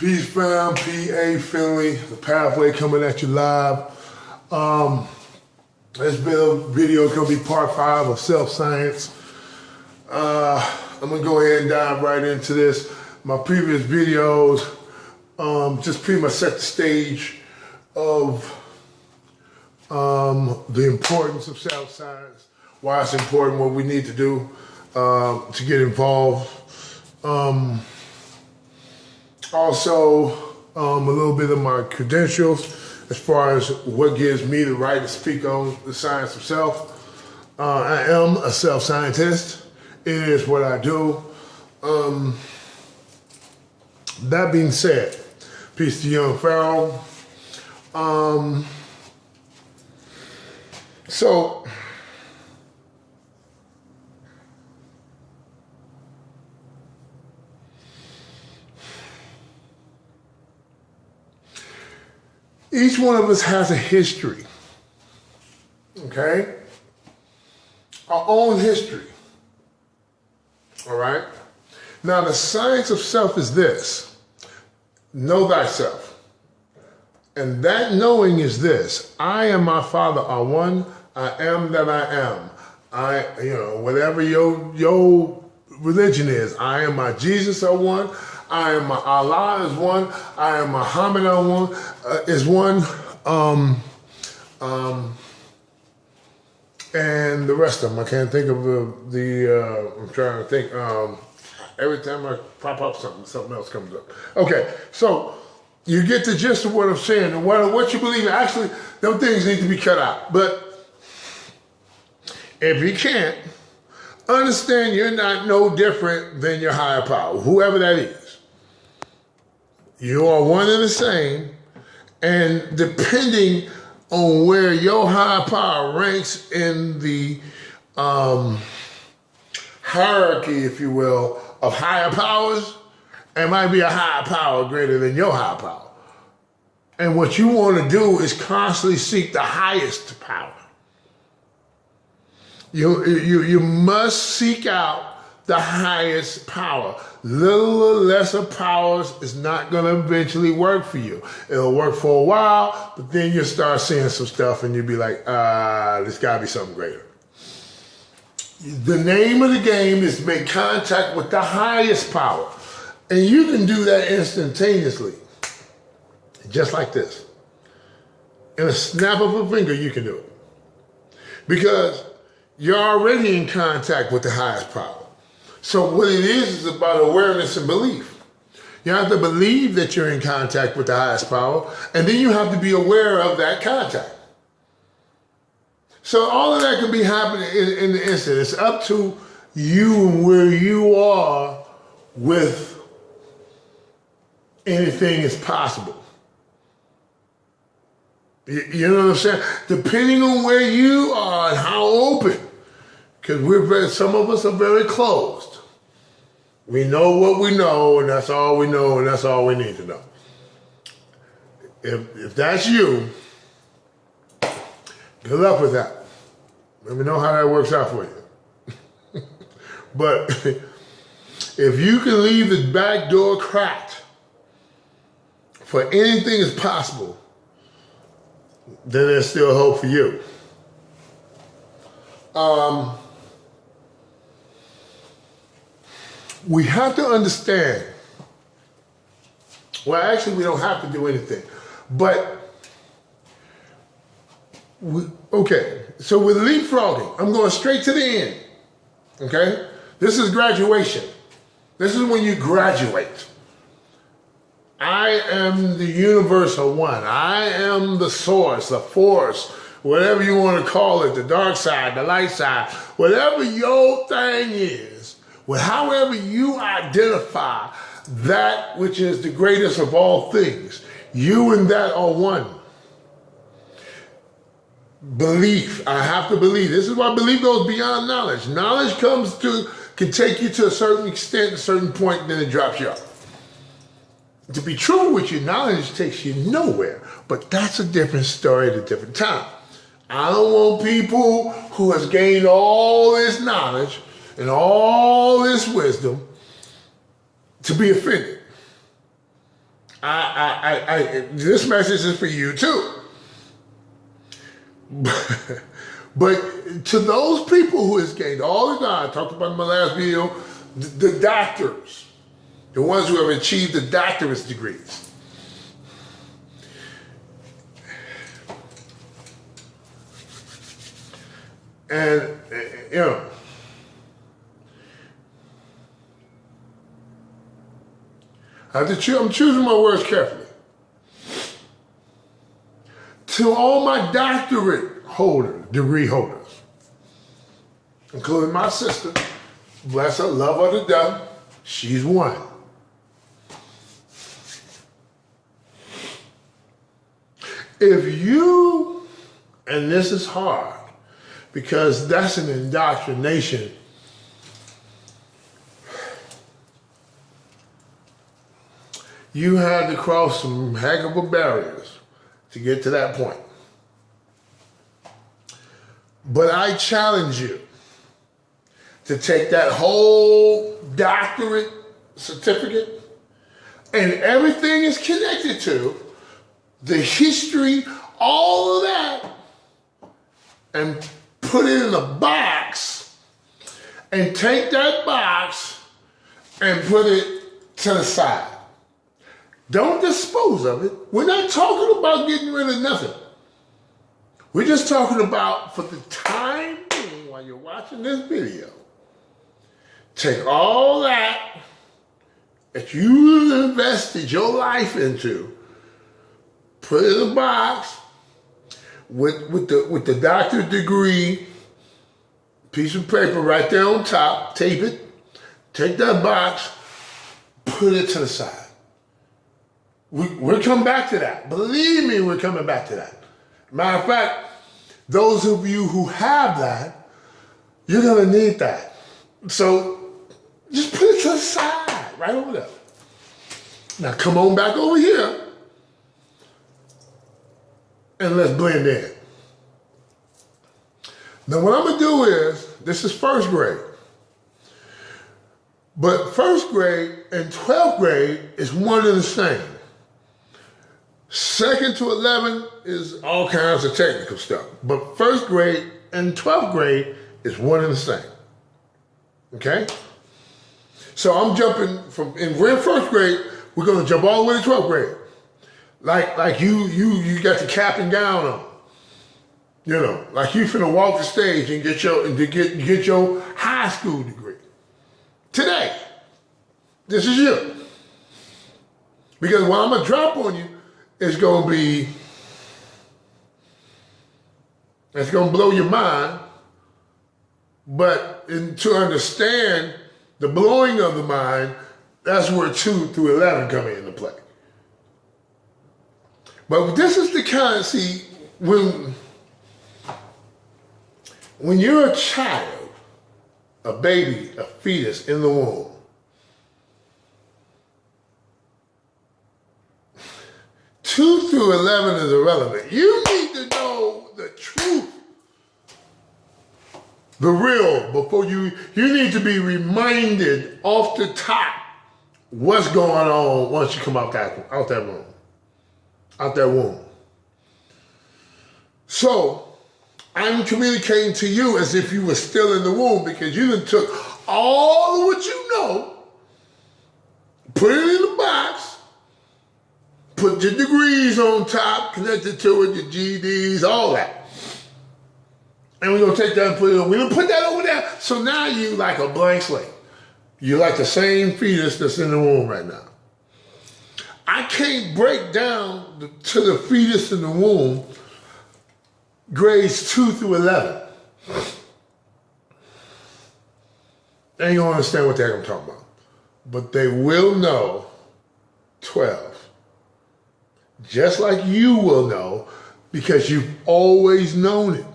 Peace fam, PA Finley, thePafWay coming at you live. This video is going to be part 5 of self-science. I'm going to go ahead and dive right into this. My previous videos just pretty much set the stage of the importance of self-science, why it's important, what we need to do to get involved. Also, a little bit of my credentials as far as what gives me the right to speak on the science of self. I am a self-scientist. It is what I do. That being said, peace to young Pharaoh. So, each one of us has a history, okay? Our own history, all right? Now, the science of self is this: know thyself. And that knowing is this: I am my Father, are one. I am that I am. Whatever your religion is, I am my Jesus, are one. I am my Allah is one. I am Muhammad is one. And the rest of them, I can't think of I'm trying to think. Every time I pop up something else comes up. Okay, so you get the gist of what I'm saying, and what you believe in. Actually, those things need to be cut out. But if you can't, understand you're not no different than your higher power, whoever that is. You are one and the same, and depending on where your higher power ranks in the hierarchy, if you will, of higher powers, it might be a higher power greater than your higher power. And what you want to do is constantly seek the highest power. You must seek out the highest power. Little or lesser powers is not going to eventually work for you. It'll work for a while, but then you'll start seeing some stuff and you'll be like, there's got to be something greater. The name of the game is make contact with the highest power. And you can do that instantaneously. Just like this. In a snap of a finger, you can do it. Because you're already in contact with the highest power. So what it is about awareness and belief. You have to believe that you're in contact with the highest power, and then you have to be aware of that contact. So all of that can be happening in the instant. It's up to you and where you are with anything is possible. You know what I'm saying? Depending on where you are and how open. Because some of us are very closed. We know what we know, and that's all we know, and that's all we need to know. If that's you, good luck with that. Let me know how that works out for you. But if you can leave the back door cracked for anything is possible, then there's still hope for you. We have to understand, well, actually we don't have to do anything, but, okay, so with leapfrogging, I'm going straight to the end, okay? This is graduation. This is when you graduate. I am the universal one. I am the source, the force, whatever you want to call it, the dark side, the light side, whatever your thing is, however you identify that which is the greatest of all things, you and that are one. Belief, I have to believe. This is why belief goes beyond knowledge. Knowledge can take you to a certain extent, a certain point, and then it drops you off. To be true with you, knowledge takes you nowhere, but that's a different story at a different time. I don't want people who has gained all this knowledge and all this wisdom to be offended. This message is for you too. But to those people who has gained all the time, I talked about in my last video, the doctors, the ones who have achieved the doctorate degrees. And, you know, I'm choosing my words carefully. To all my doctorate holders, degree holders, including my sister, bless her, love her to death, she's one. If you, and this is hard, because that's an indoctrination. You had to cross some heck of a barriers to get to that point. But I challenge you to take that whole doctorate certificate and everything is connected to, the history, all of that, and put it in a box and take that box and put it to the side. Don't dispose of it. We're not talking about getting rid of nothing. We're just talking about, for the time being, while you're watching this video, take all that you invested your life into, put it in a box with the doctorate degree, piece of paper right there on top, tape it, take that box, put it to the side. We'll come back to that. Believe me, we're coming back to that. Matter of fact, those of you who have that, you're gonna need that. So just put it to the side, right over there. Now come on back over here and let's blend in. Now what I'm gonna do is, this is first grade. But first grade and 12th grade is one and the same. Second to 11 is all kinds of technical stuff. But first grade and 12th grade is one and the same. Okay? So I'm jumping from, we're in first grade, we're gonna jump all the way to 12th grade. Like you got the cap and gown on. You know, like you finna walk the stage and get your high school degree. Today. This is you. Because what I'm gonna drop on you, it's gonna blow your mind, but to understand the blowing of the mind, that's where 2 through 11 come into play. But this is the kind, see, when you're a child, a baby, a fetus in the womb, two through 11 is irrelevant. You need to know the truth, the real, before you need to be reminded off the top what's going on once you come out that womb. So I'm communicating to you as if you were still in the womb, because you done took all of what you know, put it in the box, put your degrees on top, connected to it, your GEDs, all that. And we're gonna take that and put it on. We're gonna put that over there. So now you like a blank slate. You're like the same fetus that's in the womb right now. I can't break down to the fetus in the womb grades 2 through 11. They ain't gonna understand what the heck I'm talking about. But they will know 12. Just like you will know, because you've always known it.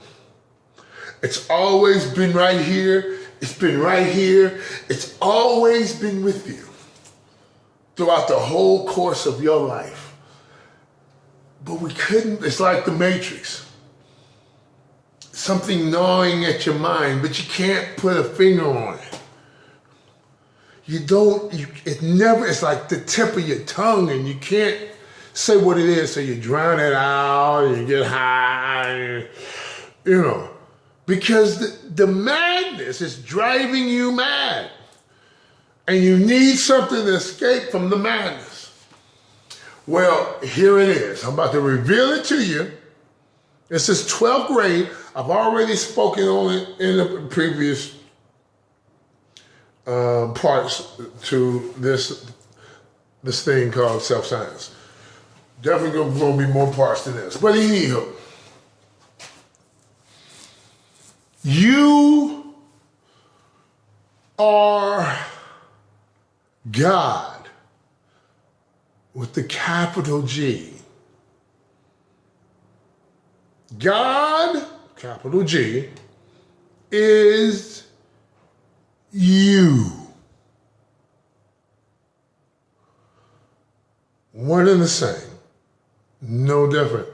It's always been right here. It's been right here. It's always been with you throughout the whole course of your life. But we couldn't, it's like the Matrix. Something gnawing at your mind, but you can't put a finger on it. it's like the tip of your tongue and you can't say what it is, so you drown it out, you get high, because the madness is driving you mad. And you need something to escape from the madness. Well, here it is. I'm about to reveal it to you. This is 12th grade. I've already spoken on it in the previous parts to this thing called self-science. Definitely going to be more parts to this. But anywho, you are God with the capital G. God, capital G, is you. One and the same. No different.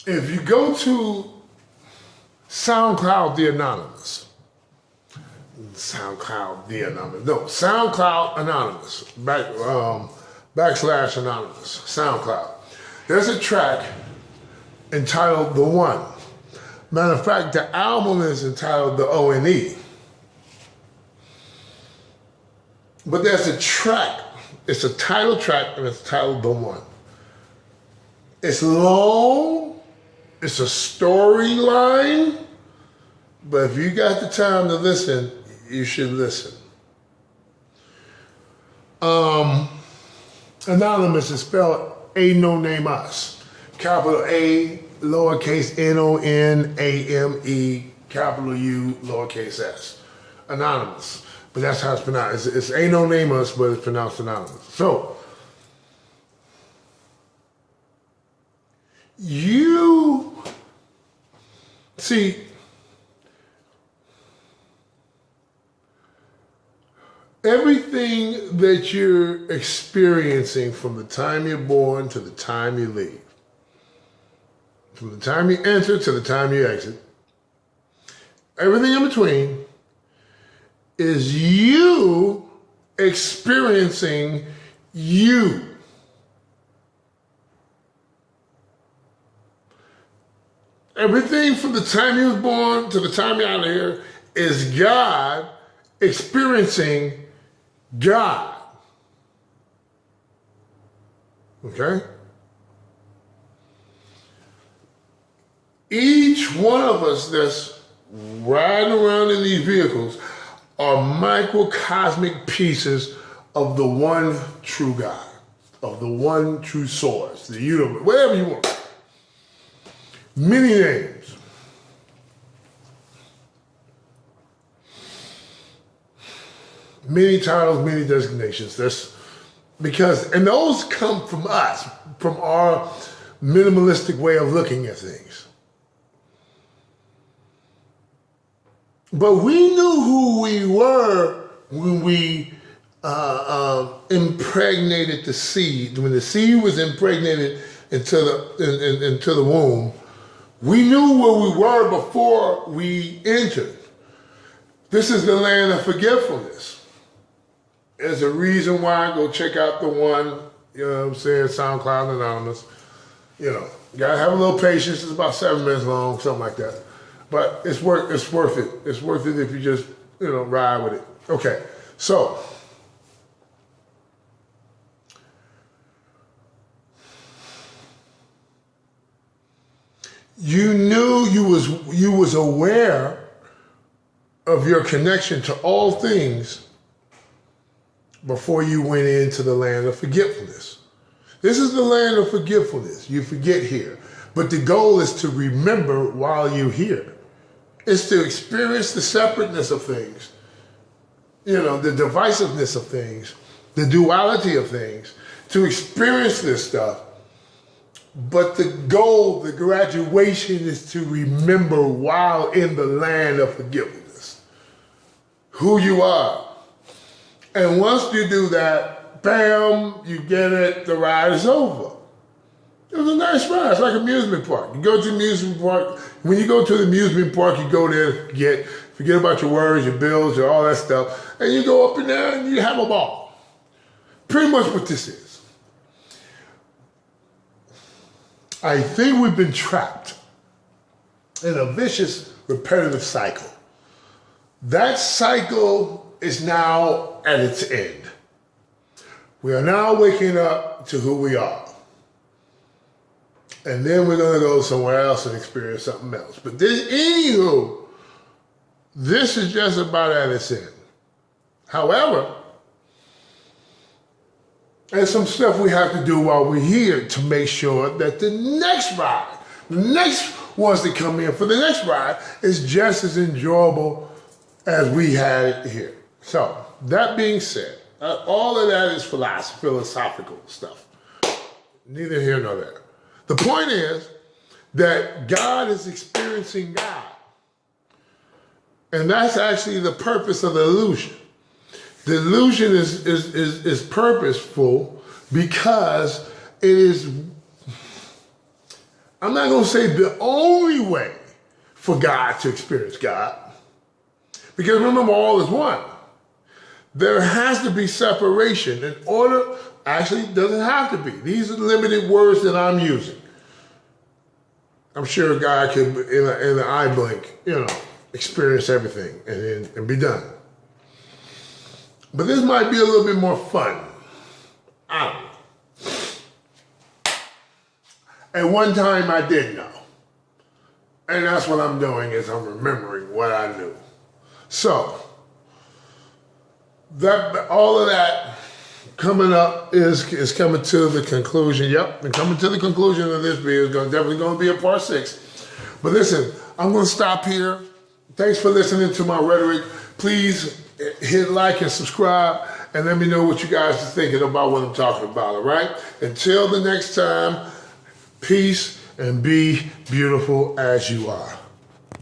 If you go to SoundCloud, the Anonymous. SoundCloud Anonymous. / Anonymous. SoundCloud. There's a track entitled The One. Matter of fact, the album is entitled The O&E. But there's a track. It's a title track and it's titled The One. It's long. It's a storyline. But if you got the time to listen, you should listen. Anonymous is spelled A no name us. Capital A, lowercase NONAME, capital U, lowercase s. Anonymous. But that's how it's pronounced. It's A no name us, but it's pronounced anonymous. So, you see, everything that you're experiencing from the time you're born to the time you leave, from the time you enter to the time you exit, everything in between is you experiencing you. Everything from the time you was born to the time you're out of here is God experiencing God. Okay? Each one of us that's riding around in these vehicles are microcosmic pieces of the one true God, of the one true source, the universe, whatever you want. Many names. Many titles, many designations. And those come from us, from our minimalistic way of looking at things. But we knew who we were when we impregnated the seed. When the seed was impregnated into the womb, we knew where we were before we entered. This is the land of forgetfulness. There's a reason why. Go check out The One, you know what I'm saying, SoundCloud Anonymous. You know, you gotta have a little patience. It's about 7 minutes long, something like that. But it's worth it. It's worth it if you just, ride with it. Okay, so you knew you was aware of your connection to all things before you went into the land of forgetfulness. This is the land of forgetfulness. You forget here. But the goal is to remember while you're here. It's to experience the separateness of things, the divisiveness of things, the duality of things, to experience this stuff. But the goal, the graduation, is to remember while in the land of forgiveness who you are. And once you do that, bam, you get it, the ride is over. It was a nice ride. It's like an amusement park. You go to the amusement park. When you go to the amusement park, you go there to get forget about your worries, your bills, your all that stuff, and you go up in there and you have a ball. Pretty much what this is. I think we've been trapped in a vicious, repetitive cycle. That cycle is now at its end. We are now waking up to who we are. And then we're going to go somewhere else and experience something else. But this, anywho, this is just about at its end. However, there's some stuff we have to do while we're here to make sure that the next ride, the next ones that come in for the next ride is just as enjoyable as we had it here. So, that being said, all of that is philosophical stuff. Neither here nor there. The point is that God is experiencing God. And that's actually the purpose of the illusion. The illusion is purposeful because it is, I'm not going to say the only way for God to experience God. Because remember, all is one. There has to be separation in order, actually it doesn't have to be. These are limited words that I'm using. I'm sure God could, in an eye blink, experience everything and be done. But this might be a little bit more fun. I don't know. At one time I did know. And that's what I'm doing is I'm remembering what I knew. So, all of that coming up is coming to the conclusion. Yep, and coming to the conclusion of this video is definitely going to be a part 6. But listen, I'm going to stop here. Thanks for listening to my rhetoric. Please hit like and subscribe and let me know what you guys are thinking about what I'm talking about, all right? Until the next time, peace and be beautiful as you are.